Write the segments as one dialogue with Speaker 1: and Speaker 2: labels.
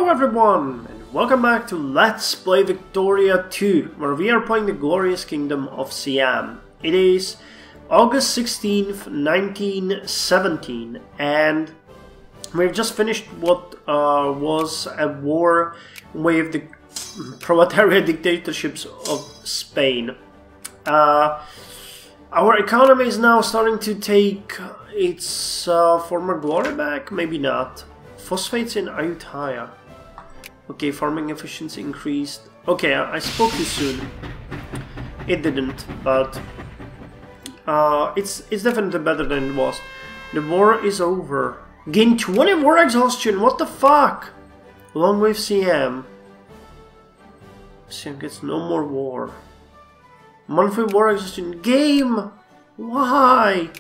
Speaker 1: Hello everyone, and welcome back to Let's Play Victoria 2, where we are playing the glorious kingdom of Siam. It is August 16th, 1917, and we've just finished what was a war with the proletariat dictatorships of Spain. Our economy is now starting to take its former glory back, maybe not. Phosphates in Ayutthaya. Okay, farming efficiency increased. Okay, I spoke too soon. It didn't, but it's definitely better than it was. The war is over. Gain 20 war exhaustion. What the fuck? Along with Siam. Siam gets no more war. Monthly war exhaustion. Game. Why?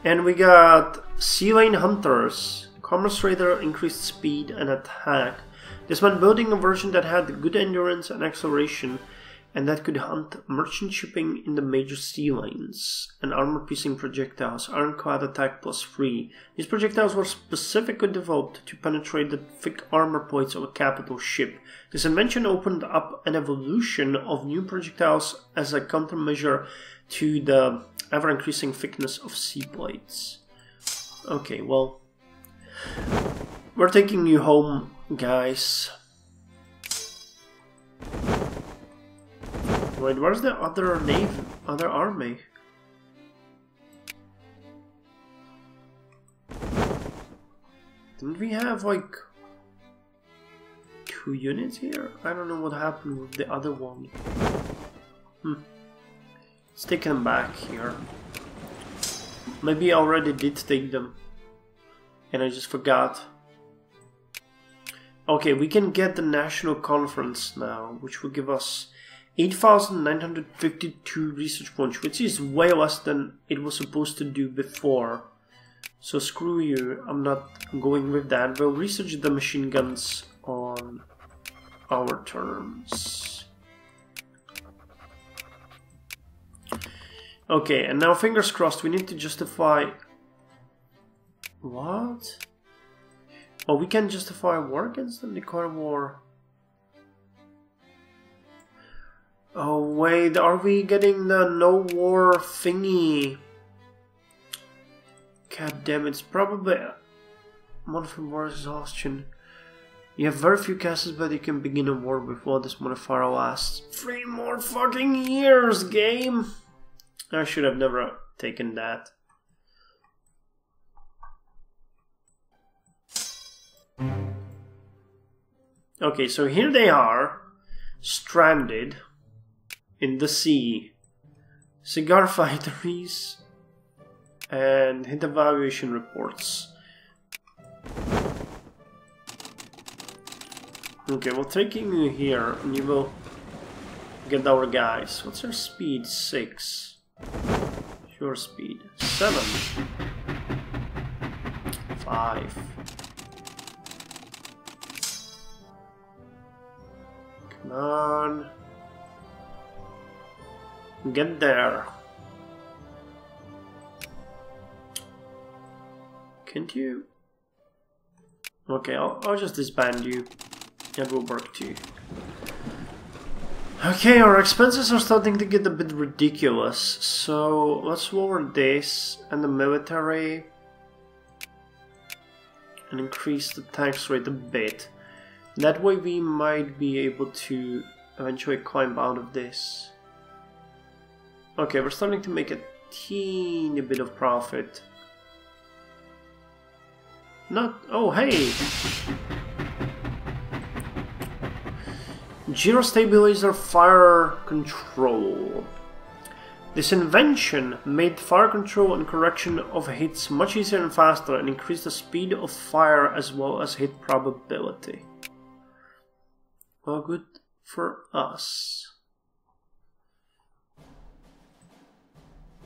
Speaker 1: And we got sea lane hunters. Commerce Raider increased speed and attack. This meant building a version that had good endurance and acceleration and that could hunt merchant shipping in the major sea lanes. And armor-piercing projectiles, ironclad attack +3. These projectiles were specifically developed to penetrate the thick armor plates of a capital ship. This invention opened up an evolution of new projectiles as a countermeasure to the ever-increasing thickness of sea plates. Okay, well, we're taking you home, guys. Wait, where's the other navy, other army? Didn't we have like 2 units here? I don't know what happened with the other one. Let's take them back here. Maybe I already did take them and I just forgot. Okay, we can get the National Conference now, which will give us 8,952 research points, which is way less than it was supposed to do before. So screw you, I'm not going with that. We'll research the machine guns on our terms. Okay, and now fingers crossed, we need to justify... What? Oh, we can justify war against them, declare war. Oh wait, are we getting the no war thingy? God damn, it's probably monthly war exhaustion. You have very few castles, but you can begin a war before this modifier lasts 3 more fucking years, game! I should have never taken that. Okay, so here they are, stranded in the sea. Cigar factories and hit evaluation reports. Okay, well, taking you here, and you will get our guys. What's our speed? 6. Your speed 7. 5. Come on. Get there. Can't you? Okay, I'll just disband you. That will work too. Okay, our expenses are starting to get a bit ridiculous, so let's lower this and the military and increase the tax rate a bit. That way we might be able to eventually climb out of this. Okay, we're starting to make a teeny bit of profit. Not... oh, hey! Gyrostabilizer fire control. This invention made fire control and correction of hits much easier and faster and increased the speed of fire as well as hit probability. Well, good for us.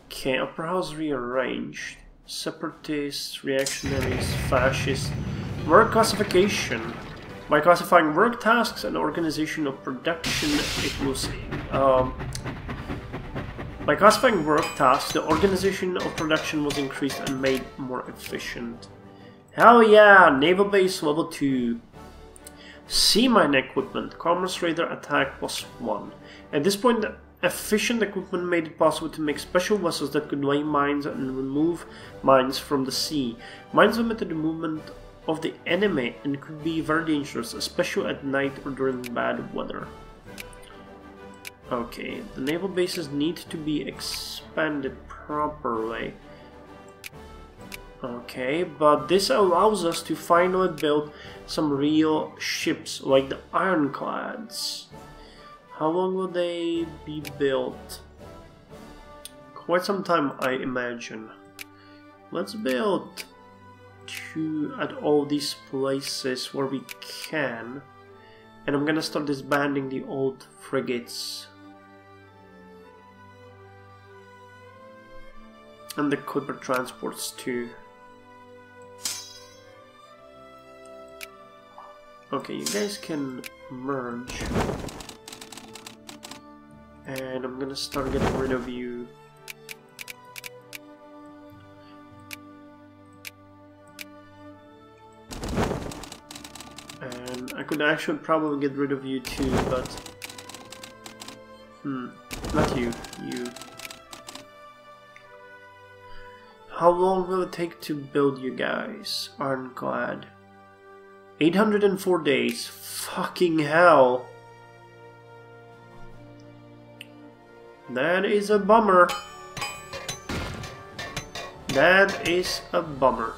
Speaker 1: Okay, upper house rearranged. Separatists, reactionaries, fascists. Work classification. By classifying work tasks and organization of production, it was... by classifying work tasks, the organization of production was increased and made more efficient. Hell yeah! Naval base level 2. Sea mine equipment. Commerce radar attack +1. At this point, the efficient equipment made it possible to make special vessels that could lay mines and remove mines from the sea. Mines limited the movement of the enemy and could be very dangerous, especially at night or during bad weather. Okay, the naval bases need to be expanded properly. Okay, but this allows us to finally build some real ships, like the ironclads. How long will they be built? Quite some time, I imagine. Let's build 2 at all these places where we can. And I'm gonna start disbanding the old frigates. And the clipper transports too. Okay, you guys can merge. And I'm gonna start getting rid of you. And I could actually probably get rid of you too, but... not you, you. How long will it take to build you guys? Ironclad. 804 days. Fucking hell. That is a bummer. That is a bummer.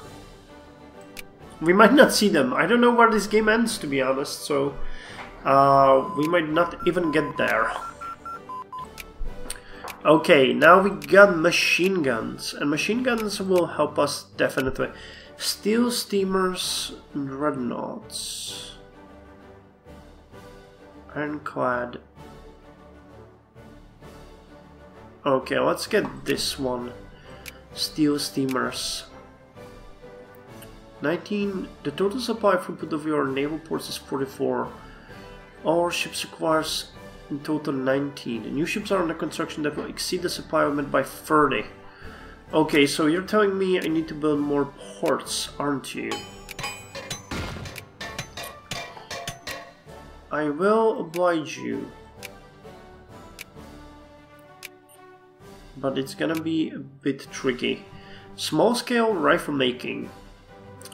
Speaker 1: We might not see them. I don't know where this game ends, to be honest, so we might not even get there. Okay, now we got machine guns, and machine guns will help us definitely. Steel steamers and dreadnoughts. Ironclad. Okay, let's get this one. Steel steamers. 19. The total supply throughput of your naval ports is 44. All ships requires in total 19. The new ships are under construction that will exceed the supply limit by 30. Okay, so you're telling me I need to build more ports, aren't you? I will oblige you. But it's gonna be a bit tricky. Small scale rifle making.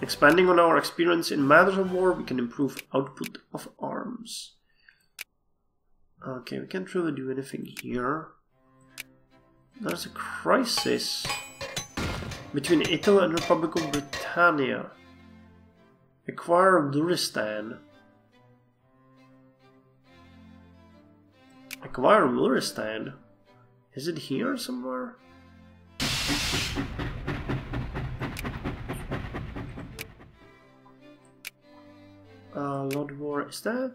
Speaker 1: Expanding on our experience in matters of war, we can improve output of arms. Okay, we can't really do anything here. There's a crisis between Italy and Republic of Britannia. Acquire Luristan. Acquire Luristan? Is it here somewhere? Lord War, is that?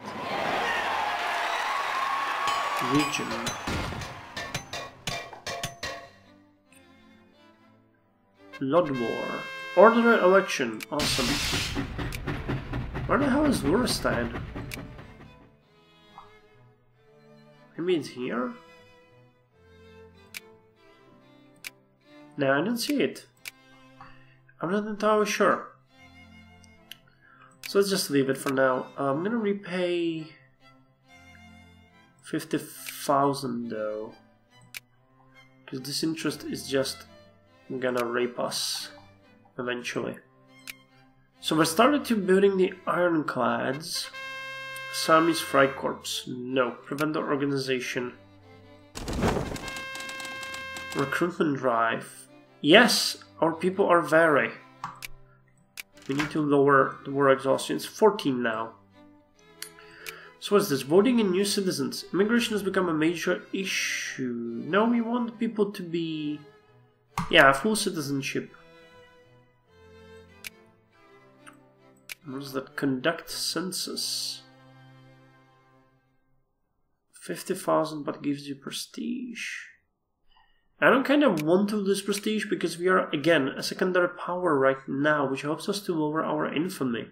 Speaker 1: Region. Lord War. Order election. Awesome. Where the hell is Luristan? Maybe it's here? No, I don't see it. I'm not entirely sure. So let's just leave it for now. I'm gonna repay 50,000 though, because this interest is just gonna rape us eventually. So we started to building the ironclads. Siamese Freight Corps. No. Prevent the organization. Recruitment drive. Yes, our people are very. We need to lower the war exhaustion. It's 14 now. So what's this? Voting in new citizens. Immigration has become a major issue. No, we want people to be... yeah, full citizenship. What is that? Conduct census. 50,000 but gives you prestige. I don't kind of want to lose prestige because we are, again, a secondary power right now, which helps us to lower our infamy.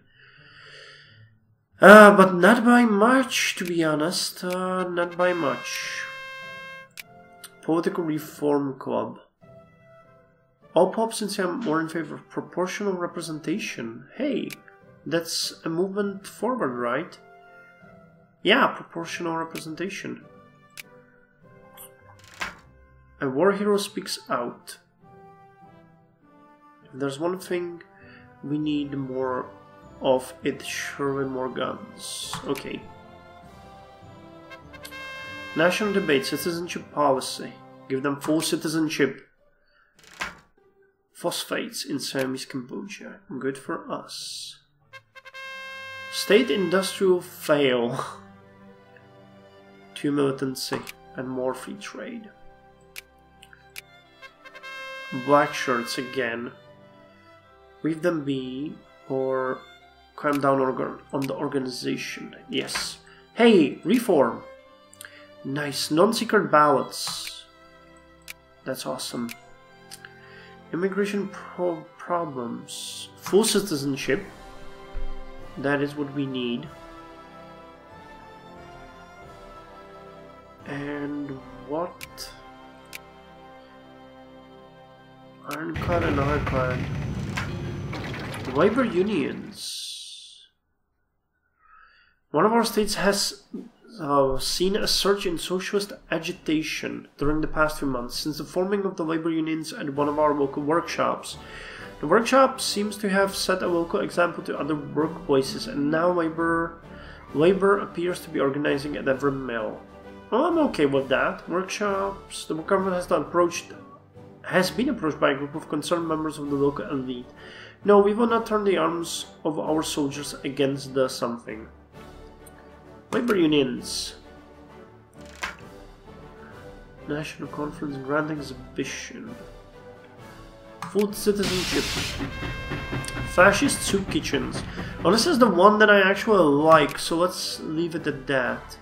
Speaker 1: But not by much, to be honest. Not by much. Political Reform Club. All pops in Siam more in favor of proportional representation. Hey, that's a movement forward, right? Yeah, proportional representation. A war hero speaks out. If there's one thing we need more of, it surely more guns. Okay. National debate, citizenship policy. Give them full citizenship. Phosphates in Siamese Cambodia. Good for us. State industrial fail. 2 militancy and more free trade. Black shirts again. Leave them be or clamp down on the organization. Yes. Hey, reform. Nice. Non-secret ballots. That's awesome. Immigration problems. Full citizenship. That is what we need. And what? Ironclad and ironclad. Labor unions. One of our states has seen a surge in socialist agitation during the past few months since the forming of the labor unions at one of our local workshops. The workshop seems to have set a local example to other workplaces, and now labor appears to be organizing at every mill. Well, I'm okay with that. Workshops. The government has been approached by a group of concerned members of the local elite. No, we will not turn the arms of our soldiers against the something. Labor unions. National Conference Grand Exhibition. Food citizenship. Fascist soup kitchens. Oh, this is the one that I actually like, so let's leave it at that.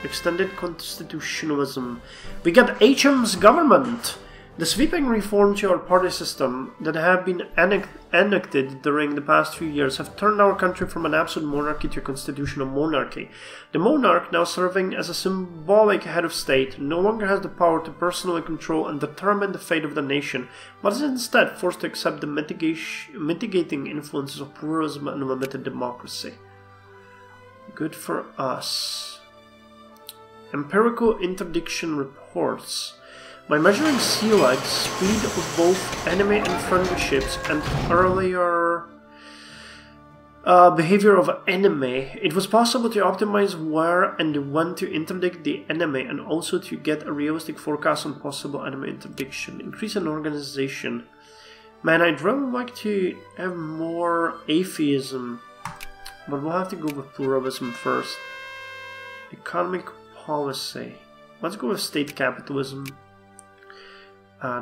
Speaker 1: Extended constitutionalism. We got HM's government. The sweeping reform to our party system that have been enacted during the past few years have turned our country from an absolute monarchy to a constitutional monarchy. The monarch, now serving as a symbolic head of state, no longer has the power to personally control and determine the fate of the nation, but is instead forced to accept the mitigating influences of pluralism and limited democracy. Good for us. Empirical interdiction reports. By measuring sea legs, speed of both enemy and friendly ships, and earlier behavior of enemy, it was possible to optimize where and when to interdict the enemy, and also to get a realistic forecast on possible enemy interdiction. Increase in organization. Man, I'd really like to have more atheism, but we'll have to go with pluralism first. Economic policy. Let's go with state capitalism.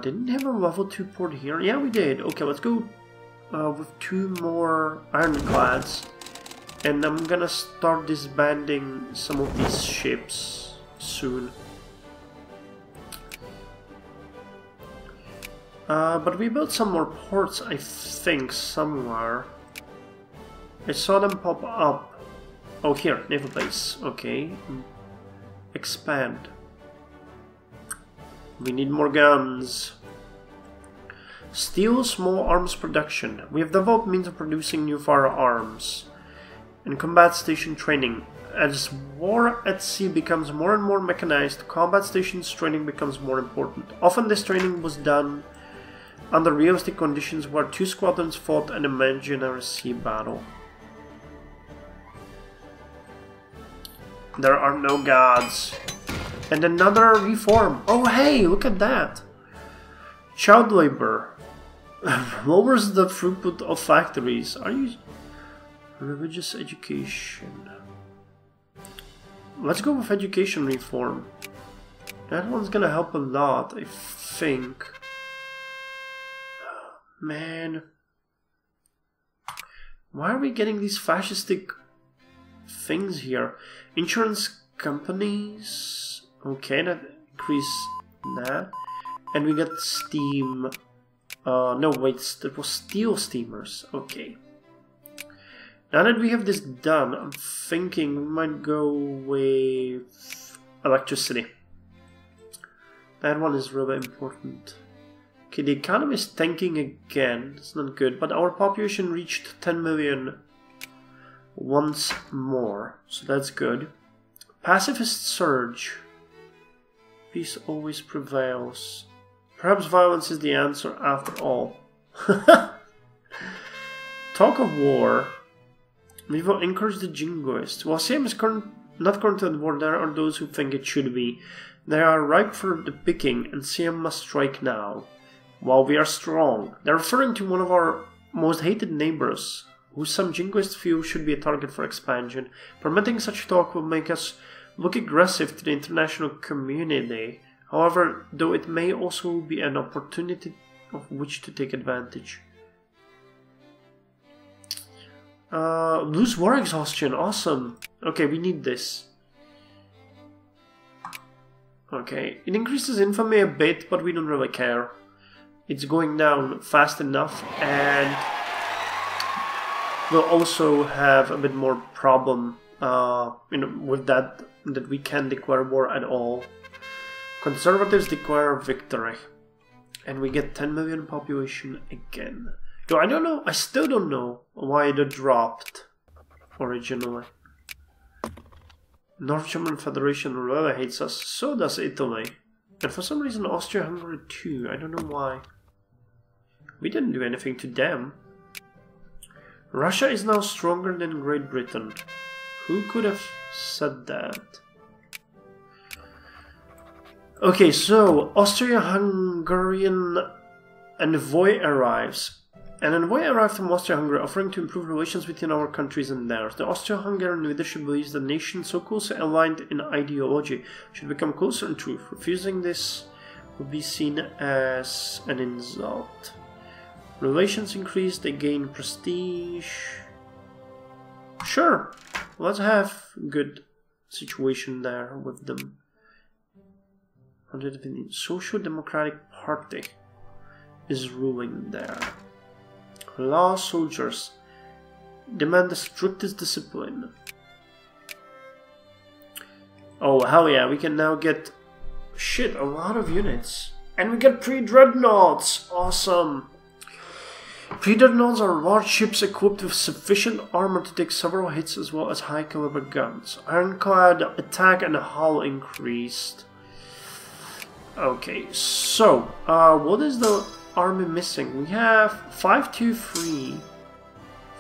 Speaker 1: Didn't have a level 2 port here? Yeah, we did. Okay, let's go with 2 more ironclads. And I'm gonna start disbanding some of these ships soon. But we built some more ports, I think, somewhere. I saw them pop up. Oh, here, naval base. Okay. Expand. We need more guns. Steel small arms production. We have developed means of producing new firearms. And combat station training. As war at sea becomes more and more mechanized, combat stations training becomes more important. Often this training was done under realistic conditions where 2 squadrons fought an imaginary sea battle. There are no gods. And another reform. Oh hey, look at that. Child labor. Lowers the throughput of factories. Are you... Religious education. Let's go with education reform. That one's gonna help a lot, I think. Man. Why are we getting these fascistic things here? Insurance companies... Okay, that increase that. And we got steam. No, wait, that was steel steamers. Okay. Now that we have this done, I'm thinking we might go with electricity. That one is really important. Okay, the economy is tanking again. It's not good, but our population reached 10 million once more, so that's good. Pacifist surge. Peace always prevails. Perhaps violence is the answer after all. Talk of war. We will encourage the jingoists. While Siam is not currently at war, there are those who think it should be. They are ripe for the picking, and Siam must strike now. While we are strong. They're referring to one of our most hated neighbors, who some jingoists feel should be a target for expansion. Permitting such talk will make us look aggressive to the international community. However, though it may also be an opportunity of which to take advantage. Lose war exhaustion, awesome. Okay, we need this. Okay, it increases infamy a bit, but we don't really care. It's going down fast enough, and we'll also have a bit more problem with that we can't declare war at all. Conservatives declare victory, and we get 10 million population again. Though I don't know, I still don't know why it dropped originally. North German Federation really hates us, so does Italy. And for some reason Austria-Hungary too, I don't know why. We didn't do anything to them. Russia is now stronger than Great Britain. Who could have said that? Okay, so Austria-Hungarian envoy arrives. An envoy arrived from Austria-Hungary offering to improve relations between our countries and theirs. The Austro-Hungarian leadership believes the nation so closely aligned in ideology should become closer in truth. Refusing this would be seen as an insult. Relations increase, they gain prestige. Sure, let's have a good situation there with them. Social Democratic Party is ruling there. Law soldiers demand the strictest discipline. Oh hell yeah, we can now get a lot of units. And we get pre-dreadnoughts! Awesome! Pre-dreadnoughts are large ships equipped with sufficient armor to take several hits as well as high caliber guns. Ironclad attack and hull increased. Okay, so what is the army missing? We have 523,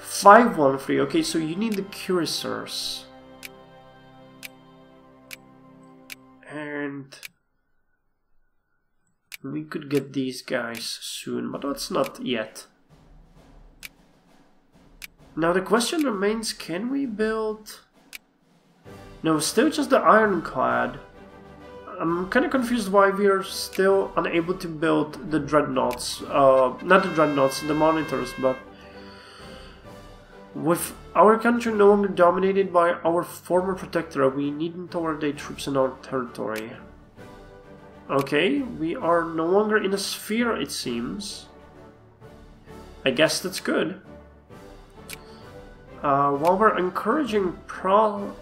Speaker 1: 513. Okay, so you need the cuirassiers. And we could get these guys soon, but that's not yet. Now the question remains, can we build... No, still just the ironclad. I'm kind of confused why we are still unable to build the dreadnoughts. Not the dreadnoughts, the monitors, but... With our country no longer dominated by our former protectorate, we needn't tolerate troops in our territory. Okay, we are no longer in a sphere, it seems. I guess that's good. While we're encouraging progress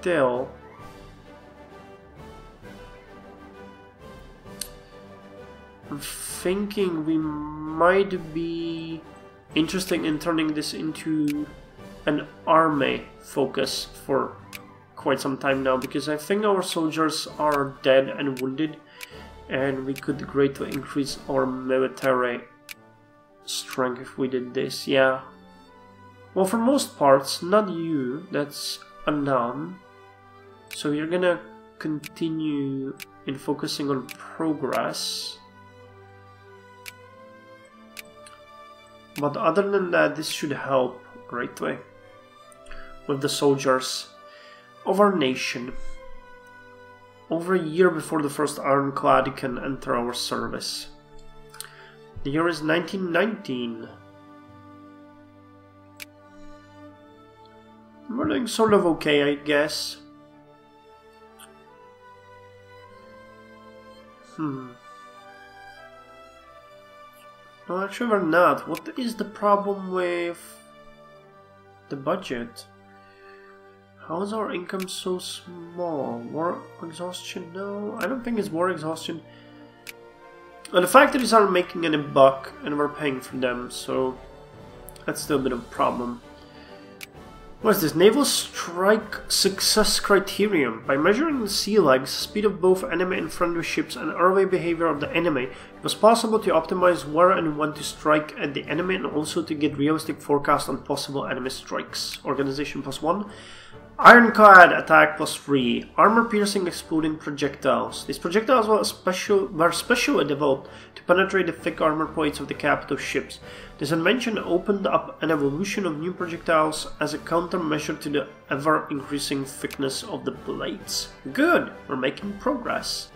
Speaker 1: still, I'm thinking we might be interested in turning this into an army focus for quite some time now, because I think our soldiers are dead and wounded, and we could greatly increase our military strength if we did this. Yeah. Well, for most parts, not you. That's a none. So you're gonna continue in focusing on progress. But other than that, this should help greatly with the soldiers of our nation. Over a year before the first ironclad can enter our service. The year is 1919. We're doing sort of okay, I guess. No, actually we're not. What is the problem with the budget? How is our income so small? War exhaustion? No, I don't think it's war exhaustion. And the factories aren't making any buck and we're paying for them, so That's still a bit of a problem. What is this? Naval Strike Success Criterion. By measuring the sea legs, speed of both enemy and friendly ships, and early behavior of the enemy, it was possible to optimize where and when to strike at the enemy and also to get realistic forecasts on possible enemy strikes. Organization +1. Ironclad attack +3. Armor-piercing exploding projectiles. These projectiles were specially developed to penetrate the thick armor plates of the capital ships. This invention opened up an evolution of new projectiles as a countermeasure to the ever-increasing thickness of the blades. Good! We're making progress.